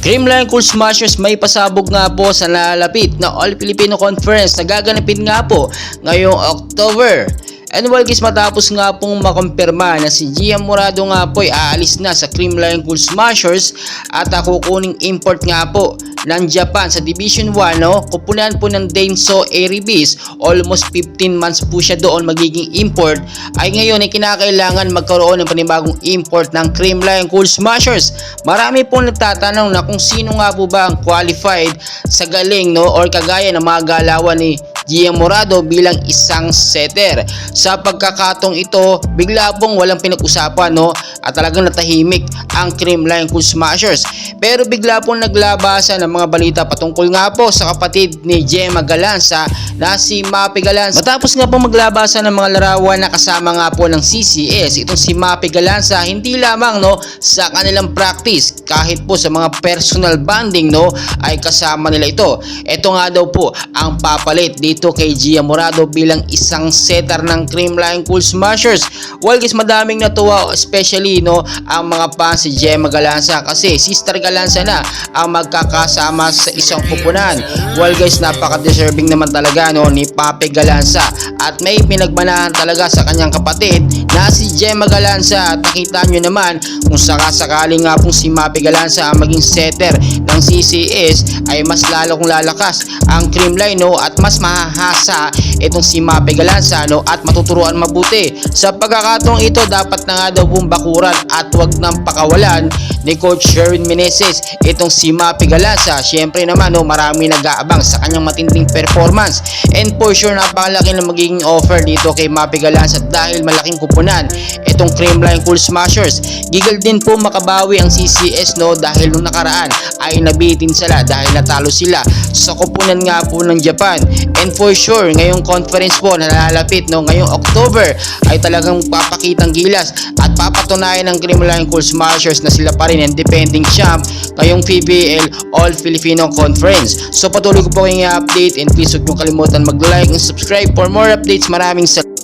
Creamline Cool Smashers may pasabog nga po sa nalalapit na All Filipino Conference na gaganapin nga po ngayong October. And while guys, matapos nga pong makumpirma na si Gian Morado nga po ay aalis na sa Creamline Cool Smashers at kukuning import nga po ng Japan sa Division 1, kupunan po ng Denso Erebis. Almost 15 months po siya doon magiging import, ay ngayon ay kinakailangan magkaroon ng panibagong import ng Creamline Cool Smashers. Marami pong nagtatanong na kung sino nga po ba ang qualified sa galing or kagaya ng mga galawan ni Gian Morado bilang isang setter. Sa pagkakatong ito, bigla pong walang pinag-usapan at talagang natahimik ang Creamline Cool Smashers. Pero bigla pong naglabasan ng mga balita patungkol nga po sa kapatid ni Gemma Galanza na si Mapi Galanza. Matapos nga pong maglabasan ng mga larawan na kasama nga po ng CCS, itong si Mapi Galanza, hindi lamang sa kanilang practice, kahit po sa mga personal bonding ay kasama nila ito. Ito nga daw po ang papalit dito kay Gian Morado bilang isang setter ng Creamline Cool Smashers. Well guys, madaming natuwa, especially ang mga fans si Gemma Galanza, kasi sister Galanza na ang magkakasama sa isang kupunan. Well guys, napaka-deserving naman talaga ni Papi Galanza at may pinagmanahan talaga sa kanyang kapatid na si Gemma Galanza. At nakita nyo naman kung sakasakaling nga pong si Mapi Galanza ang maging setter ng CCS, ay mas lalo kong lalakas ang Creamline at mas mahahasa itong si Mapi Galanza at matuturuan mabuti. Sa pagkakataong ito, dapat na nga daw pong bakuran at wag nang pakawalan ni Coach Sherwin Meneses itong si Mapi Galanza. Syempre naman marami nag-aabang sa kanyang matinding performance, and for sure napakalaki na magiging offer dito kay Mapi Galanza dahil malaking kupunan itong Creamline Cool Smashers. Gigil din po makabawi ang CCS dahil nung nakaraan ay nabitin sila dahil natalo sila sa kupunan nga po ng Japan. And for sure ngayong conference po na nalalapit ngayong October ay talagang papakitang gilas at papatunayan ng Creamline Cool Smashers na sila pa rin ang defending champ ngayong PBL All Filipino Conference. So patuloy ko po kayong i-update, and please huwag nyo kalimutan mag-like and subscribe for more updates. Maraming salamat.